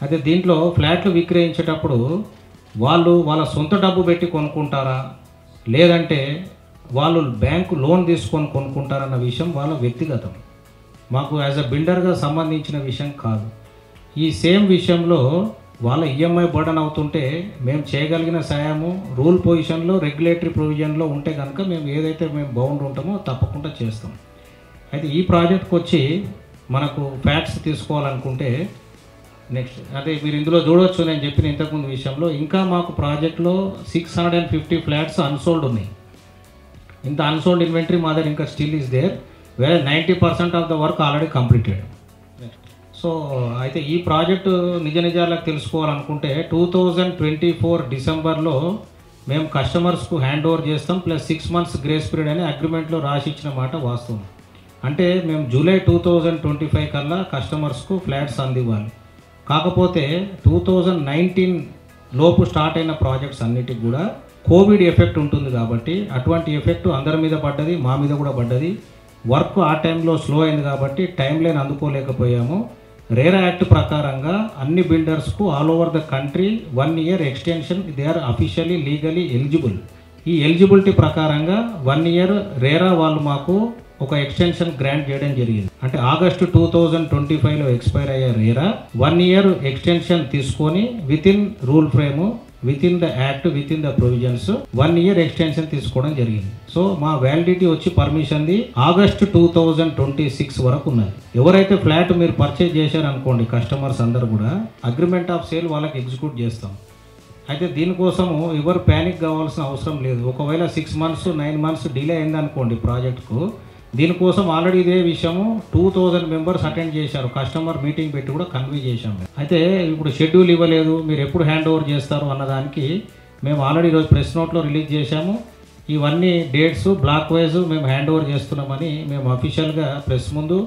అయితే దీంట్లో ఫ్లాట్లు విక్రయించేటప్పుడు వాళ్ళు వాళ్ళ సొంత డబ్బు పెట్టి కొనుక్కుంటారా, లేదంటే వాళ్ళు బ్యాంకు లోన్ తీసుకొని కొనుక్కుంటారన్న విషయం వాళ్ళ వ్యక్తిగతం, మాకు యాజ్ అ బిల్డర్గా సంబంధించిన విషయం కాదు. ఈ సేమ్ విషయంలో వాళ్ళ ఈఎంఐ బర్డన్ అవుతుంటే మేము చేయగలిగిన సాయము రూల్ పొజిషన్లో రెగ్యులేటరీ ప్రొవిజన్లో ఉంటే కనుక మేము ఏదైతే మేము బౌండ్ ఉంటామో తప్పకుండా చేస్తాం. అయితే ఈ ప్రాజెక్ట్కి వచ్చి మనకు ఫ్యాక్ట్స్ తీసుకోవాలనుకుంటే నెక్స్ట్ అదే మీరు ఇందులో చూడవచ్చు, నేను చెప్పిన ఇంతకుముందు విషయంలో ఇంకా మాకు ప్రాజెక్ట్లో 650 ఫ్లాట్స్ అన్సోల్డ్ ఉన్నాయి. ఇంత అన్సోల్డ్ ఇన్వెంటరీ మా దగ్గర ఇంకా స్టిల్ ఈస్ దేర్, వేరే 90% of the work already completed. So అయితే ఈ ప్రాజెక్టు నిజాలకు తెలుసుకోవాలనుకుంటే 2024 డిసెంబర్లో మేము కస్టమర్స్కు హ్యాండ్ ఓవర్ చేస్తాం, ప్లస్ 6 మంత్స్ గ్రేస్ పీరియడ్ అని అగ్రిమెంట్లో రాసి ఇచ్చిన మాట వాస్తవం. అంటే మేము జూలై 2025 కల్లా కస్టమర్స్కు ఫ్లాట్స్ అందివ్వాలి. కాకపోతే 2019 లోపు స్టార్ట్ అయిన ప్రాజెక్ట్స్ అన్నిటికి కూడా కోవిడ్ ఎఫెక్ట్ ఉంటుంది కాబట్టి అటువంటి ఎఫెక్ట్ అందరి మీద పడ్డది, మా మీద కూడా పడ్డది. వర్క్ ఆ టైంలో స్లో అయింది కాబట్టి టైం లైన్ అందుకోలేకపోయాము. రేరా యాక్ట్ ప్రకారంగా అన్ని బిల్డర్స్కు all over the country 1 year extension they are officially legally eligible. ఈ ఎలిజిబిలిటీ ప్రకారంగా 1 year రేరా వాళ్ళు మాకు ఒక ఎక్స్టెన్షన్ గ్రాంట్ చేయడం జరిగింది. అంటే ఆగస్టు 2025లో ఎక్స్పైర్ అయ్యే రేరా 1 year ఎక్స్టెన్షన్ తీసుకొని with in rule frame, with in the act, with in the provisions 1 year extension తీసుకోవడం జరిగింది. సో మా వ్యాలిడిటీ వచ్చి పర్మిషన్ది ఆగస్టు 2026 వరకు ఉన్నది. ఎవరైతే ఫ్లాట్ మీరు పర్చేజ్ చేశారనుకోండి కస్టమర్స్ అందరు కూడా అగ్రిమెంట్ ఆఫ్ సేల్ వాళ్ళకి ఎగ్జిక్యూట్ చేస్తాం. అయితే దీనికోసము ఎవరు ప్యానిక్ కావాల్సిన అవసరం లేదు. ఒకవేళ 6 months 9 months డిలే అయిందనుకోండి ప్రాజెక్టుకు, దీనికోసం ఆల్రెడీ ఇదే విషయము 2000 members అటెండ్ చేశారు, కస్టమర్ మీటింగ్ పెట్టి కూడా కన్వే చేశాం. అయితే ఇప్పుడు షెడ్యూల్ ఇవ్వలేదు, మీరు ఎప్పుడు హ్యాండ్ ఓవర్ చేస్తారు అన్నదానికి మేము ఆల్రెడీ ఈరోజు ప్రెస్ నోట్లో రిలీజ్ చేశాము. ఇవన్నీ డేట్స్ బ్లాక్ వైజ్ మేము హ్యాండ్ ఓవర్ చేస్తున్నామని మేము అఫీషియల్గా ప్రెస్ ముందు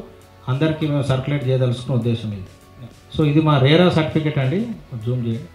అందరికీ మేము సర్క్యులేట్ చేయదలుచుకున్న ఉద్దేశం ఇది. సో ఇది మా రేరా సర్టిఫికేట్ అండి, జూమ్ చేయండి.